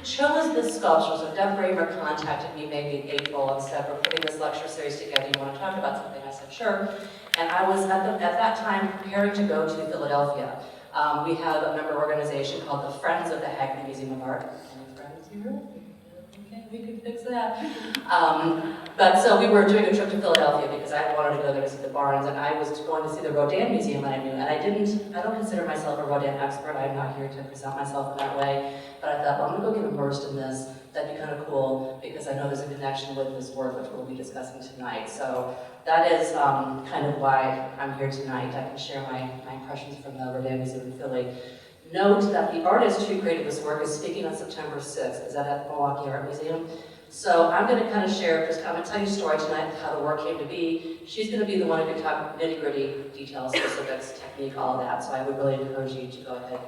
chose this sculpture. So Deb Braver contacted me maybe in April and said, we're putting this lecture series together, you want to talk about something? I said, sure. And I was at that time preparing to go to Philadelphia. We have a member organization called the Friends of the Haggerty Museum of Art. Any friends here? Okay, we can fix that. But so we were doing a trip to Philadelphia because I wanted to go there to see the barns, and I was going to see the Rodin Museum, and I knew, and I don't consider myself a Rodin expert. I'm not here to present myself in that way, but I thought, well, I'm gonna go get immersed in this. That'd be kind of cool because I know there's a connection with this work, which we'll be discussing tonight. So that is kind of why I'm here tonight. I can share my impressions from the Rodin Museum in Philly. Note that the artist who created this work is speaking on September 6th. Is that at the Milwaukee Art Museum? So I'm going to kind of share, I'm going to tell you a story tonight, how the work came to be. She's going to be the one who can talk nitty-gritty details, specifics, technique, all of that. So I would really encourage you to go ahead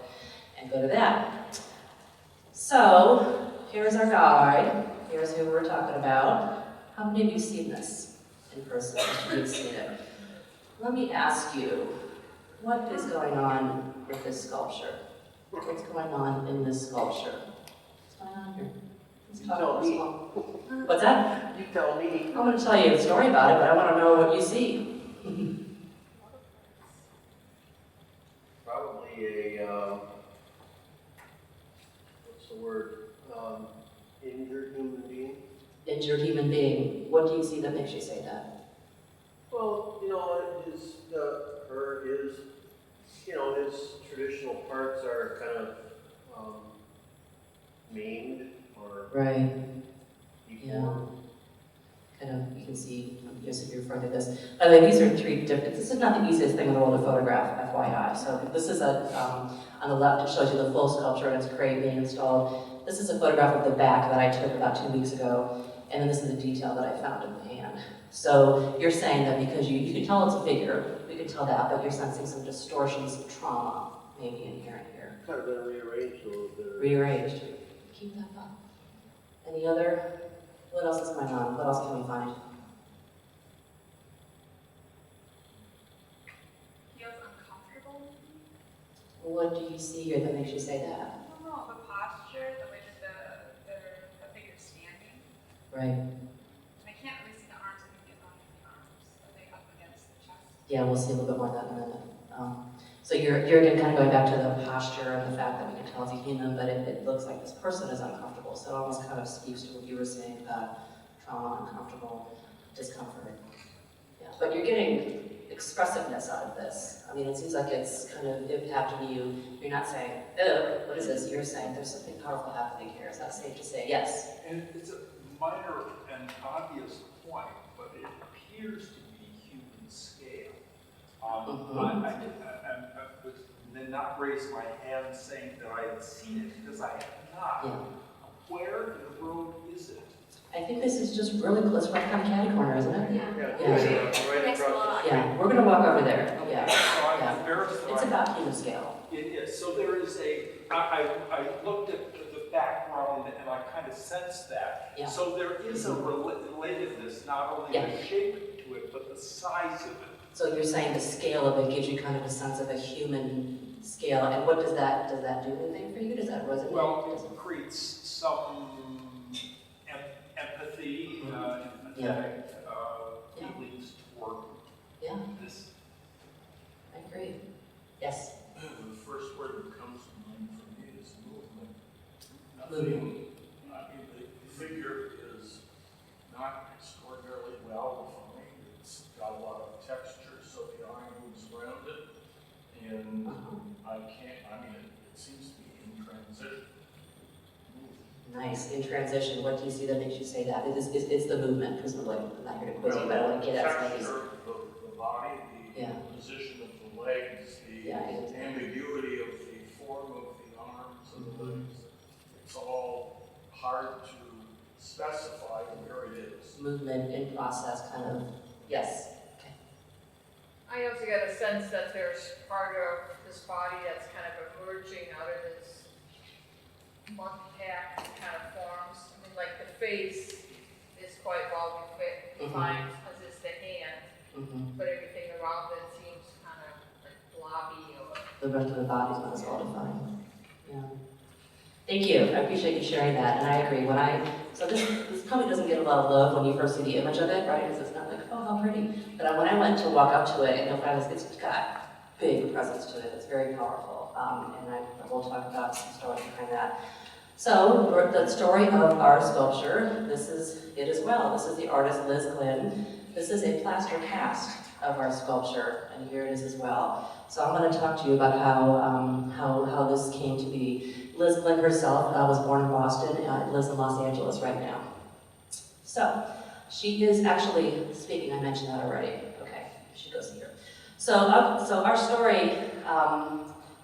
and go to that. So here's our guide. Here's who we're talking about. How many of you seen this in person? You've seen it. Let me ask you, what is going on with this sculpture? What's going on in this sculpture? What's going on here? Let's talk about this one. What's that? You tell me. I'm going to tell you a story about it, but I want to know what you see. Probably what's the word? Injured human being. Injured human being. What do you see that makes you say that? Well, his traditional parts are kind of maimed or right. deformed. Yeah. Kind of, you can see, I guess if you're referring to this. By the way, these are three different, this is not the easiest thing in the world to photograph, FYI. So this is on the left, it shows you the full sculpture and it's great being installed. This is a photograph of the back that I took about 2 weeks ago. And then this is the detail that I found in the hand. So you're saying that because you can tell it's a figure, we can tell that, but you're sensing some distortions of trauma, maybe in here and here. Kind of been rearranged a little bit. Rearranged. Keep that up. Any other? What else is going on? What else can we find? Feels uncomfortable. What do you see here that makes you say that? I don't know, the posture, the way that the figure's standing. Right. I can't really see the arms. I think on the arms. Are they up against the chest? Yeah, we'll see a little bit more of that in a minute. So you're again kind of going back to the posture and the fact that we can tell it's a human, but it looks like this person is uncomfortable. So it almost kind of speaks to what you were saying about trauma, uncomfortable, discomfort. Yeah, but you're getting expressiveness out of this. I mean, it seems like it's kind of impacting you. You're not saying, oh, what is this? You're saying there's something powerful happening here. Is that safe to say? Yes? And it's a minor and obvious point, but it appears to be human scale. I did not raise my hand saying that I had seen it because I had not. Yeah. Where in the road is it? I think this is just really close, right kind of catty corner, isn't it? Yeah. Right Next across. block. Yeah, we're gonna walk over there. Yeah, So I'm yeah. verified. It's about human scale. It is. So there is I looked at the background and I kind of sensed that. Yeah. So there is a relatedness, not only the shape to it, but the size of it. So you're saying the scale of it gives you kind of a sense of a human scale, and what does that do anything for you? Does that resonate? Well, it creates some empathy, empathetic feelings toward this. I agree. Yes? The first word that comes to mind for me is movement. Movement. I mean, the figure is not extraordinarily well defined. It's got a lot of texture, so the eye moves around it. And it seems to be in transition. Nice. In transition, what do you see that makes you say that? It's the movement, presumably. I'm not here to quiz you, but I want to get at some of these. The body, the position of the legs, the ambiguity of the form of the arms and the legs. It's all hard to specify where it is. Movement in process, kind of. Yes. Okay. I also get a sense that there's part of this body that's kind of emerging out of this monkey-packed kind of forms. I mean, like the face is quite well defined, as is the hand, but everything around it seems kind of like blobby or... The rest of the body is not as well defined. Yeah. Thank you. I appreciate you sharing that, and I agree. So this probably doesn't get a lot of love when you first see the image of it, right? Because it's not like, oh, how pretty. But when I went to walk up to it, and you'll find it's got big presence to it. It's very powerful, and we'll talk about some story behind that. So the story of our sculpture, this is it as well. This is the artist Liz Glynn. This is a plaster cast of our sculpture, and here it is as well. So I'm going to talk to you about how this came to be. Liz Glynn herself was born in Boston and lives in Los Angeles right now. So she is actually speaking. I mentioned that already. Okay, she goes here. So our story.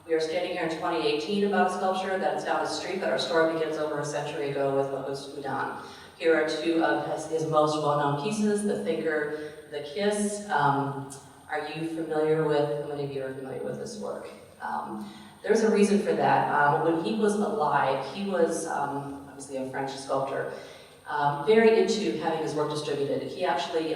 We are standing here in 2018 about a sculpture that's down the street, but our story begins over a century ago with Auguste Rodin. Here are two of his most well-known pieces, The Thinker, The Kiss. Are you familiar with, how many of you are familiar with this work? There's a reason for that. When he was alive, he was obviously a French sculptor, very into having his work distributed. He actually,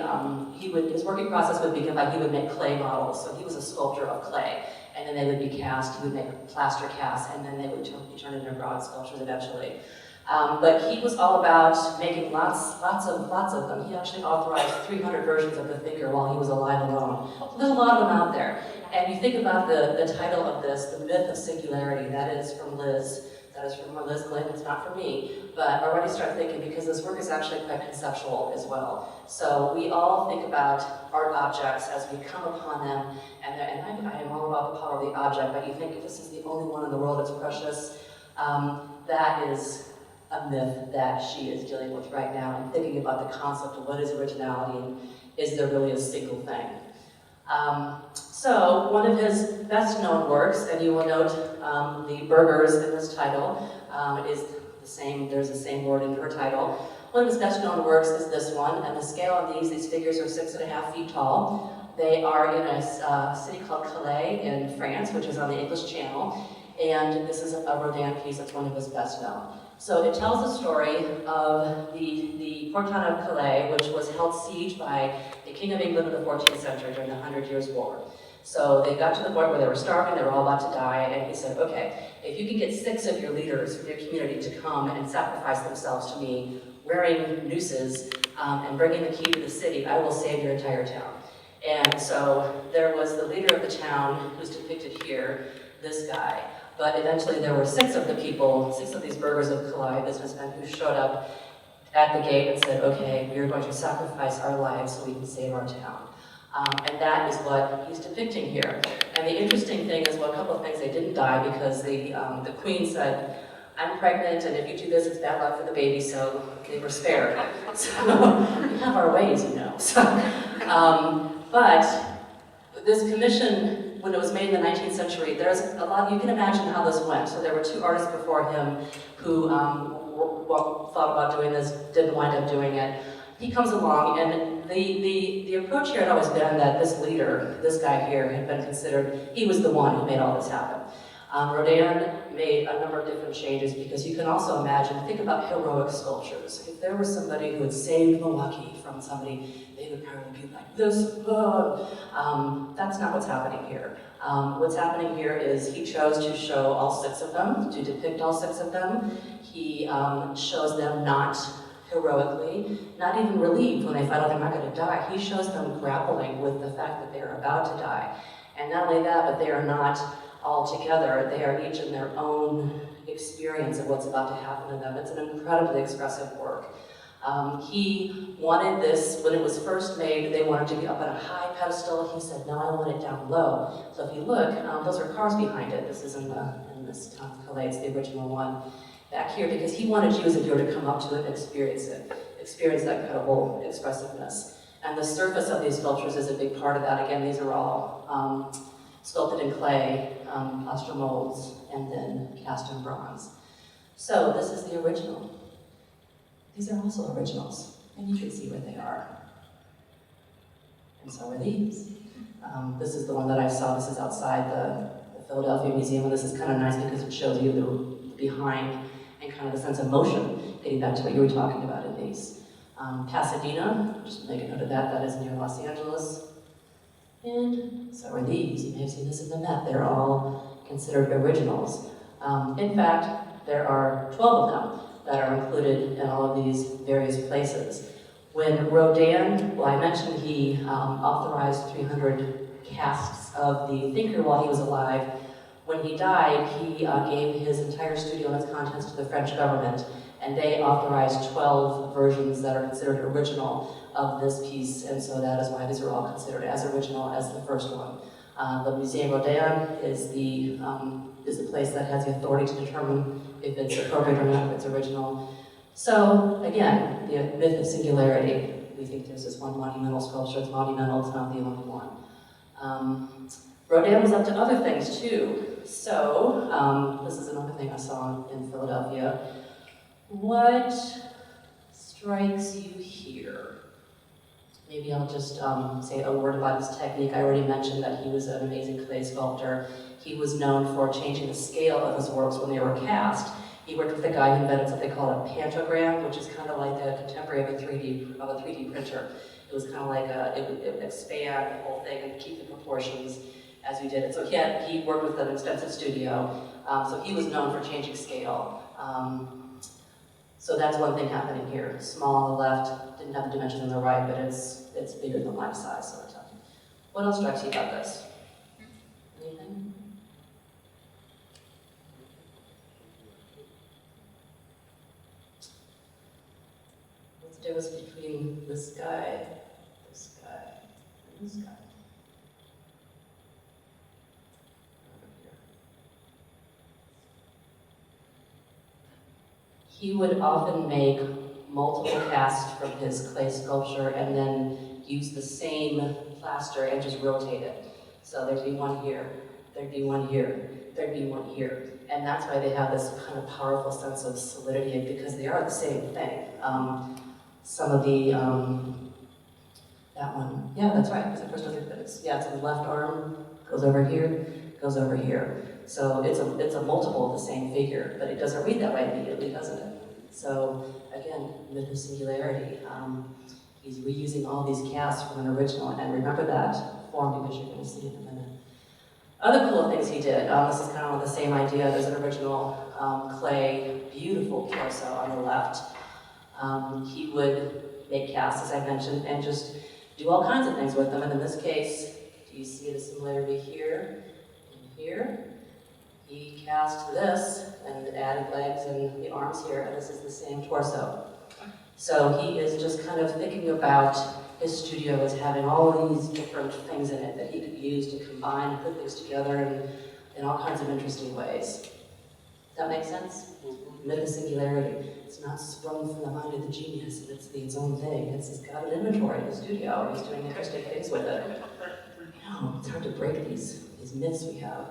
his working process would begin by he would make clay models. So he was a sculptor of clay, and then they would be cast. He would make plaster casts, and then they would be turned into bronze sculptures eventually. But he was all about making lots of them. He actually authorized 300 versions of The Thinker while he was alive alone. So there's a lot of them out there. And you think about the title of this, The Myth of Singularity. That is from Liz. That is from Liz Glynn. It's not from me. But already start thinking, because this work is actually quite conceptual as well. So we all think about art objects as we come upon them, and I am all about the power of the object, but you think if this is the only one in the world that's precious, that is a myth that she is dealing with right now, and thinking about the concept of what is originality, and is there really a single thing. So one of his best known works, and you will note the Burghers in this title is the same, there's the same word in her title. One of his best known works is this one, and the scale of these figures are 6.5 feet tall. They are in a city called Calais in France, which is on the English Channel, and this is a Rodin piece that's one of his best known. So it tells the story of the Patina of Calais, which was held siege by the King of England in the 14th century during the 100 Years' War. So they got to the point where they were starving, they were all about to die, and he said, okay, if you can get 6 of your leaders from your community to come and sacrifice themselves to me, wearing nooses and bringing the key to the city, I will save your entire town. And so there was the leader of the town, who's depicted here, this guy. But eventually there were 6 of the people, 6 of these Burghers of Calais businessmen who showed up at the gate and said, okay, we are going to sacrifice our lives so we can save our town. And that is what he's depicting here. And the interesting thing is, well, a couple of things, they didn't die because the queen said, I'm pregnant, and if you do this, it's bad luck for the baby, so they were spared. So we have our ways, you know. So, but this commission, when it was made in the 19th century, there's a lot, you can imagine how this went. So there were 2 artists before him who thought about doing this, didn't wind up doing it. He comes along, and the approach here had always been that this leader, this guy here, had been considered, he was the one who made all this happen. Rodin made a number of different changes, because you can also imagine, think about heroic sculptures. If there was somebody who had saved Milwaukee from somebody, they would probably be like this. That's not what's happening here. What's happening here is he chose to show all 6 of them, to depict all 6 of them. He shows them not heroically, not even relieved when they find out they're not going to die. He shows them grappling with the fact that they're about to die. And not only that, but they are not all together. They are each in their own experience of what's about to happen to them. It's an incredibly expressive work. He wanted this, when it was first made, they wanted to be up on a high pedestal. He said, no, I want it down low. So if you look, those are cars behind it. This is in this town of Calais, it's the original one back here, because he wanted you as a viewer to come up to it and experience that incredible expressiveness. And the surface of these sculptures is a big part of that. Again, these are all sculpted in clay, plaster molds, and then cast in bronze. So this is the original. These are also originals, and you can see where they are. And so are these. This is the one that I saw. This is outside the Philadelphia Museum, and this is kind of nice because it shows you the behind and kind of the sense of motion, getting back to what you were talking about in these. Pasadena, just make a note of that, that is near Los Angeles. And so are these. You may have seen this in the Met. They're all considered originals. In fact, There are 12 of them that are included in all of these various places. When Rodin, well, I mentioned he authorized 300 casts of the thinker while he was alive. When he died, he gave his entire studio and its contents to the French government, and they authorized 12 versions that are considered original of this piece, and so that is why these are all considered as original as the first one. The Musée Rodin is the place that has the authority to determine if it's appropriate or not, if it's original. So, again, the myth of singularity. We think there's this one monumental sculpture, it's monumental, it's not the only one. Rodin was up to other things too. So, this is another thing I saw in Philadelphia. What strikes you here? Maybe I'll just say a word about his technique. I already mentioned that he was an amazing clay sculptor. He was known for changing the scale of his works when they were cast. He worked with a guy who invented something called a pantogram, which is kind of like the contemporary of a 3D printer. It was kind of like it would expand the whole thing and keep the proportions as we did it. So he worked with an extensive studio. So he was known for changing scale. So that's one thing happening here. Small on the left, didn't have the dimensions on the right, but it's bigger than life size sort of time. What else strikes you about this? Anything? What's the difference between this guy, and this guy? He would often make multiple casts from his clay sculpture and then use the same plaster and just rotate it. So there'd be one here, there'd be one here, there'd be one here. And that's why they have this kind of powerful sense of solidity, because they are the same thing. Some of the, that one, yeah, that's right, because the first one, it's the left arm, goes over here, goes over here. So it's a multiple of the same figure, but it doesn't read that way immediately, doesn't it? So again, myth of singularity. He's reusing all these casts from an original, and remember that form because you're going to see it in a minute. Other cool things he did, this is kind of the same idea. There's an original clay, beautiful torso on the left. He would make casts, as I mentioned, and just do all kinds of things with them. And in this case, do you see the similarity here and here? He cast this and added legs and the arms here, and this is the same torso. So he is just kind of thinking about his studio as having all of these different things in it that he could use to combine and put things together in all kinds of interesting ways. Does that make sense? Myth of singularity. It's not sprung from the mind of the genius, it's its own thing. It's got an inventory in the studio, he's doing interesting things with it. You know, it's hard to break these myths we have.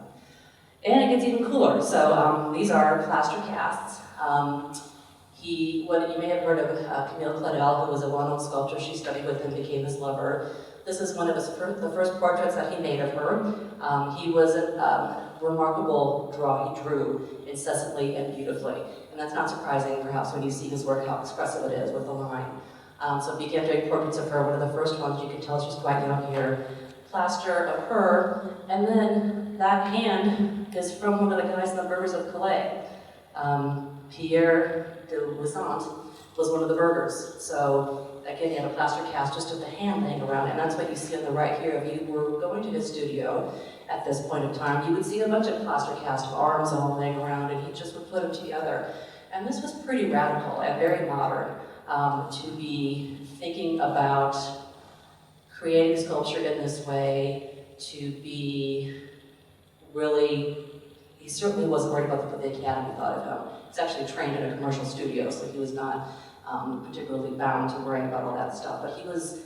And it gets even cooler. So these are plaster casts. What you may have heard of Camille Claudel, who was a well-known sculptor. She studied with him, became his lover. This is one of the first portraits that he made of her. He was a remarkable drawer. He drew incessantly and beautifully. And that's not surprising, perhaps, when you see his work, how expressive it is with the line. So he began doing portraits of her. One of the first ones, you can tell she's quite young here. Plaster of her, and then that hand is from one of the guys in the Burghers of Calais. Pierre de Luisant was one of the Burghers. So again, he had a plaster cast just of the hand laying around, and that's what you see on the right here. If you were going to his studio at this point in time, you would see a bunch of plaster cast of arms all laying around, and he just would put them together. And this was pretty radical and very modern to be thinking about creating sculpture in this way, to be really, he certainly wasn't worried about what the Academy thought of him. He's actually trained in a commercial studio, so he was not particularly bound to worrying about all that stuff. But he was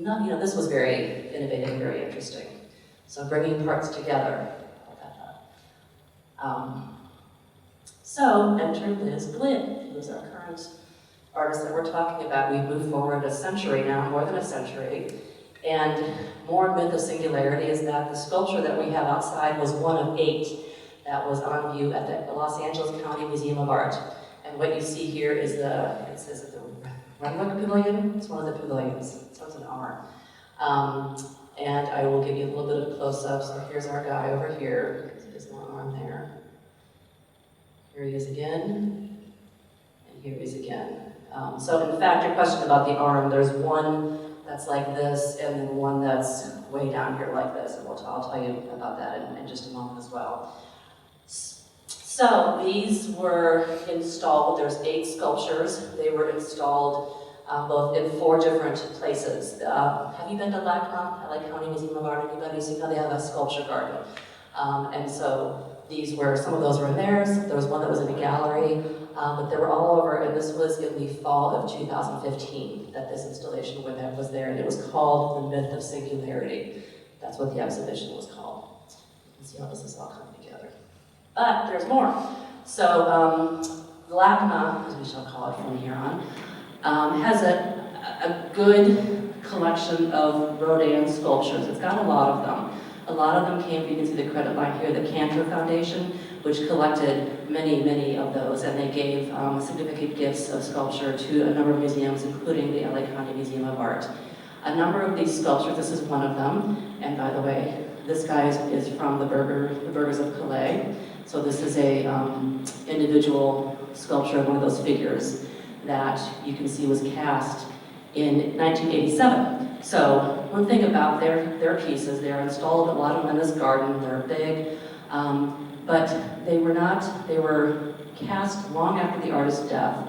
not, this was very innovative and very interesting. So bringing parts together. So enter Liz Glynn, who is our current artist that we're talking about. We've moved forward a century now, more than a century. And more myth of singularity is that the sculpture that we have outside was one of 8 that was on view at the Los Angeles County Museum of Art. And what you see here is it says the Renwick Pavilion. It's one of the pavilions. It starts with an R. And I will give you a little bit of a close-up. So here's our guy over here, because there's no arm there. Here he is again, and here he is again. So in fact, your question about the arm, there's one that's like this, and then one that's way down here like this, and I'll tell you about that in just a moment as well. So these were installed, there's 8 sculptures. They were installed both in 4 different places. Have you been to LACMA, LA County Museum of Art? Anybody? So you know they have a sculpture garden. And so these were, some of those were in theirs. There was one that was in a gallery, but they were all over, and this was in the fall of 2015 that this installation was there, and it was called The Myth of Singularity. That's what the exhibition was called. You can see how this is all coming together. But there's more. So LACMA, as we shall call it from here on, has a good collection of Rodin sculptures. It's got a lot of them. A lot of them came, you can see the credit line here, the Cantor Foundation, which collected many, many of those, and they gave significant gifts of sculpture to a number of museums, including the LA County Museum of Art. A number of these sculptures, this is one of them, and by the way, this guy is from the Burghers of Calais. So this is a individual sculpture of one of those figures that you can see was cast in 1987. So one thing about their pieces, they're installed, a lot of them in this garden, they're big, but they were cast long after the artist's death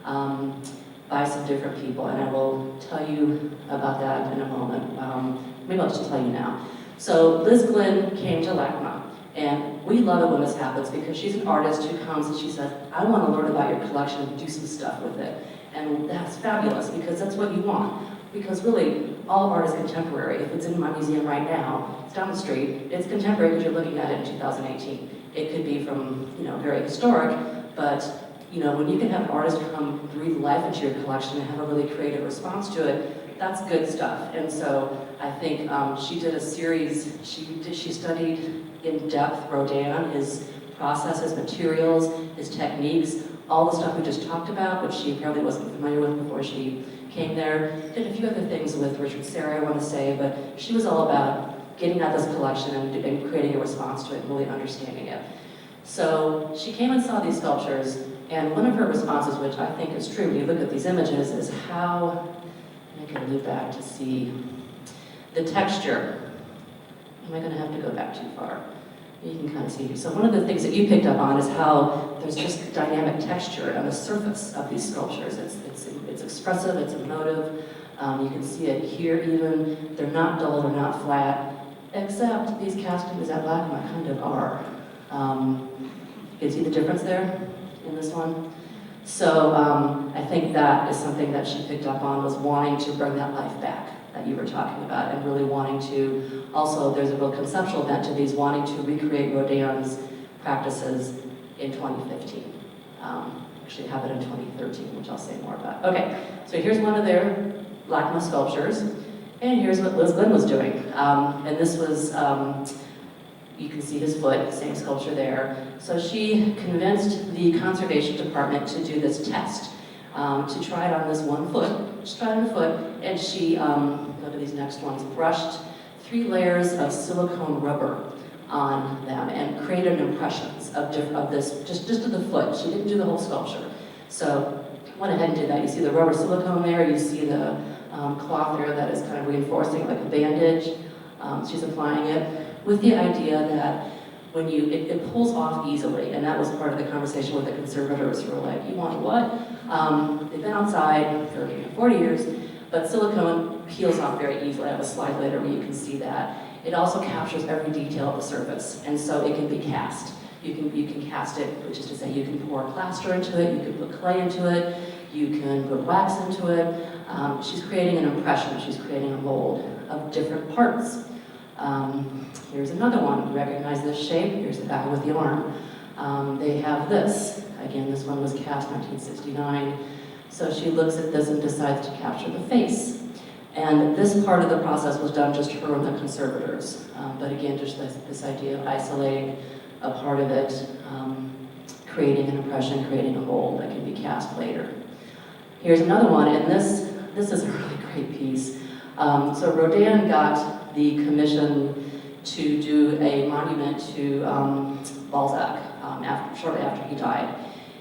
by some different people, and I will tell you about that in a moment. Maybe I'll just tell you now. So Liz Glynn came to LACMA, and we love it when this happens because she's an artist who comes and she says, I want to learn about your collection and do some stuff with it. And that's fabulous because that's what you want. Because really, all art is contemporary. If it's in my museum right now, it's down the street, it's contemporary because you're looking at it in 2018. It could be from, very historic, but, when you can have an artist come breathe life into your collection and have a really creative response to it, that's good stuff. And so I think she did a series, she studied in depth Rodin, his process, his materials, his techniques, all the stuff we just talked about, which she probably wasn't familiar with before she came there. Did a few other things with Richard Serra, I want to say, but she was all about getting at this collection and creating a response to it and really understanding it. So she came and saw these sculptures, and one of her responses, which I think is true when you look at these images, is how, I can loop back to see the texture. Am I going to have to go back too far? You can kind of see. So one of the things that you picked up on is how there's just dynamic texture on the surface of these sculptures. It's expressive, it's emotive. You can see it here even. They're not dull, they're not flat, except these castings at LACMA kind of are. You can see the difference there in this one. So I think that is something that she picked up on, was wanting to bring that life back that you were talking about, and really wanting to, also there's a real conceptual bent to these, wanting to recreate Rodin's practices in 2015. Actually, it happened in 2013, which I'll say more about. Okay, so here's one of their LACMA sculptures, and here's what Liz Glynn was doing. And this was, you can see his foot, same sculpture there. So she convinced the conservation department to do this test, to try it on this one foot, just try it on the foot, and she, go to these next ones, brushed 3 layers of silicone rubber on them and created impressions of this, just of the foot. She didn't do the whole sculpture. So went ahead and did that. You see the rubber silicone there, you see the cloth there that is kind of reinforcing like a bandage. She's applying it with the idea that when it pulls off easily, and that was part of the conversation with the conservators who were like, you want what? They've been outside for 40 years, but silicone peels off very easily. I have a slide later where you can see that. It also captures every detail of the surface, and so it can be cast. You can cast it, which is to say you can pour plaster into it, you can put clay into it, you can put wax into it. She's creating an impression, she's creating a mold of different parts. Here's another one. Recognize this shape? Here's the guy with the arm. They have this. Again, this one was cast 1969. So she looks at this and decides to capture the face. And this part of the process was done just her and the conservators. But again, just this idea of isolating a part of it, creating an impression, creating a mold that can be cast later. Here's another one, and this is a really great piece. So Rodin got the commission to do a monument to Balzac shortly after he died.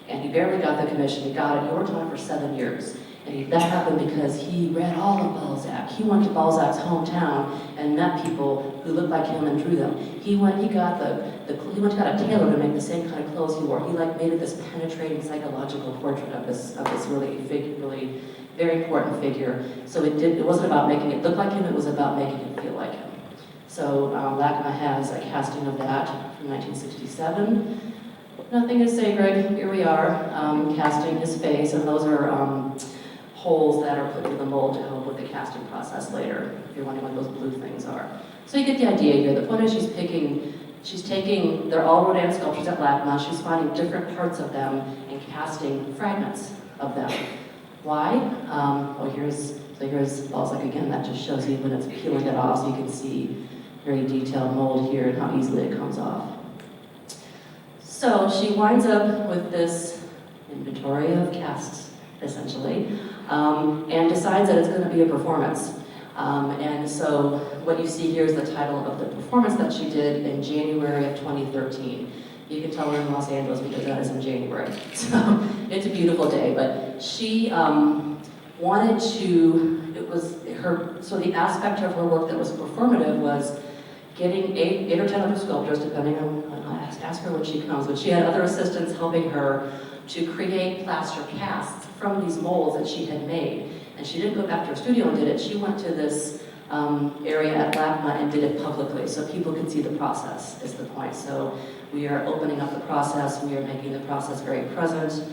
And he barely got the commission. He got it. He worked on it for 7 years. And that happened because he read all of Balzac. He went to Balzac's hometown and met people who looked like him and drew them. He went and got a tailor to make the same kind of clothes he wore. He made it this penetrating psychological portrait of this really very important figure. So it wasn't about making it look like him, it was about making it feel like him. So LACMA has a casting of that from 1967. Nothing is sacred, here we are, casting his face, and those are holes that are put in the mold to help with the casting process later, if you're wondering what those blue things are. So you get the idea here. The point is she's taking, they're all Rodin sculptures at LACMA, she's finding different parts of them and casting fragments of them. Why? Here's Balzac again. That just shows you when it's peeling it off, so you can see very detailed mold here and how easily it comes off. So she winds up with this inventory of casts, essentially, and decides that it's going to be a performance. And so what you see here is the title of the performance that she did in January of 2013. You can tell we're in Los Angeles because that is in January. So it's a beautiful day, but she wanted to, so the aspect of her work that was performative was getting 8 or 10 other sculptors, depending on, ask her when she comes, but she had other assistants helping her to create plaster casts from these molds that she had made. And she didn't go back to her studio and did it. She went to this area at LACMA and did it publicly, so people could see the process, is the point. So we are opening up the process, we are making the process very present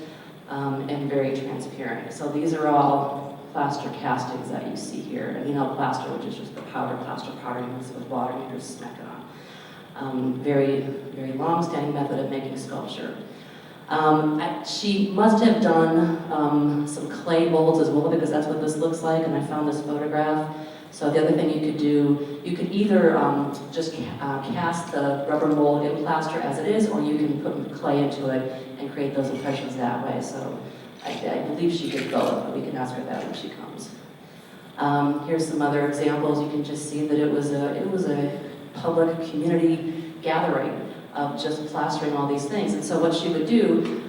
and very transparent. So these are all plaster castings that you see here. And you know plaster, which is just the plaster powder you mix it with water and you just smack it on. Very, very long-standing method of making sculpture. She must have done some clay molds as well, because that's what this looks like, and I found this photograph. So the other thing you could do, you could either just cast the rubber mold in plaster as it is, or you can put clay into it and create those impressions that way. So I believe she did both, but we can ask her that when she comes. Here's some other examples. You can just see that it was a public community gathering of just plastering all these things. And so what she would do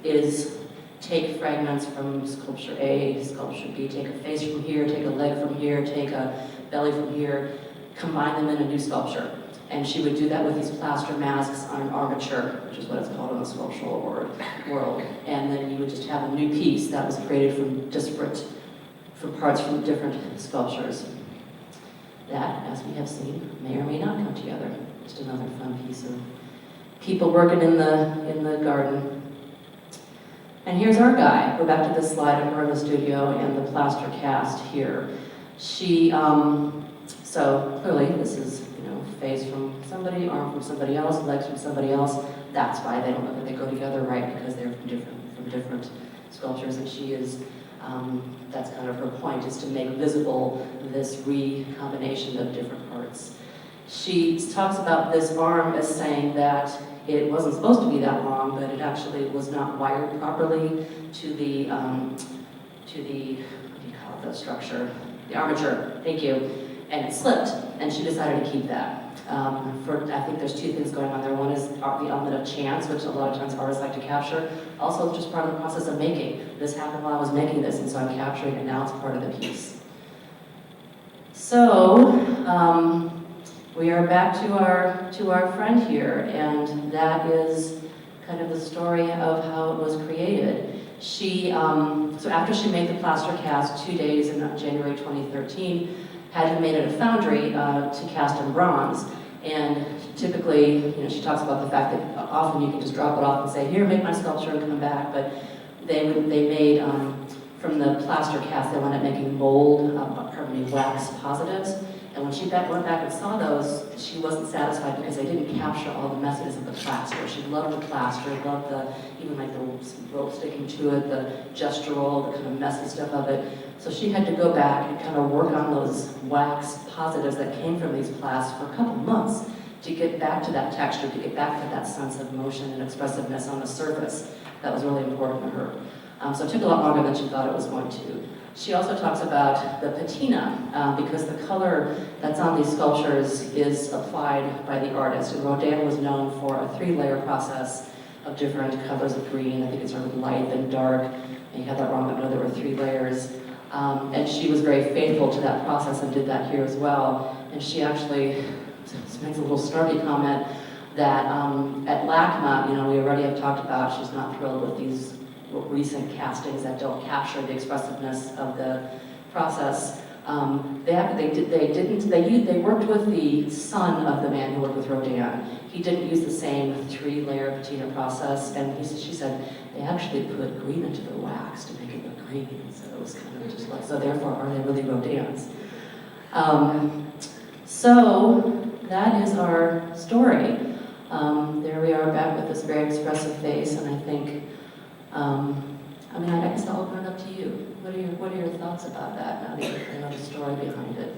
is take fragments from sculpture A, sculpture B, take a face from here, take a leg from here, take a belly from here, combine them in a new sculpture. And she would do that with these plaster masks on an armature, which is what it's called in the sculptural world. And then you would just have a new piece that was created from parts from different sculptures. That, as we have seen, may or may not come together. Just another fun piece of people working in the garden. And here's our guy. Go back to this slide of her in the studio and the plaster cast here. She, so clearly this is, face from somebody, arm from somebody else, legs from somebody else. That's why they don't look like they go together, right? Because they're from different sculptures, and she is. That's kind of her point, is to make visible this recombination of different parts. She talks about this arm as saying that it wasn't supposed to be that long, but it actually was not wired properly to the what do you call it, the structure? The armature, thank you. And it slipped, and she decided to keep that. I think there's two things going on there. One is the element of chance, which a lot of times artists like to capture. Also, it's just part of the process of making. This happened while I was making this, and so I'm capturing it, and now it's part of the piece. So, we are back to our friend here, and that is kind of the story of how it was created. She, so after she made the plaster cast 2 days in January 2013, had him made at a foundry to cast in bronze. And typically, she talks about the fact that often you can just drop it off and say, here, make my sculpture and come back. But they made, from the plaster cast, they wound up making mold, wax positives. And when she went back and saw those, she wasn't satisfied because they didn't capture all the messages of the plaster. She loved the plaster, loved even like the rope sticking to it, the gestural, the kind of messy stuff of it. So she had to go back and kind of work on those wax positives that came from these plasts for a couple months to get back to that texture, to get back to that sense of motion and expressiveness on the surface. That was really important to her. So it took a lot longer than she thought it was going to. She also talks about the patina, because the color that's on these sculptures is applied by the artist. And Rodin was known for a 3-layer process of different colors of green. I think it started with light, then dark, and you had that wrong, but no, there were 3 layers. And she was very faithful to that process and did that here as well. And she actually makes a little snarky comment that at LACMA, we already have talked about, she's not thrilled with these recent castings that don't capture the expressiveness of the process. They worked with the son of the man who worked with Rodin. He didn't use the same 3-layer patina process, and she said they actually put green into the wax to make it look green. So it was kind of just like, so therefore, are they really Rodin's? So that is our story. There we are back with this very expressive face, and I think, I guess I'll open it up to you. What are your thoughts about that now that you know the story behind it?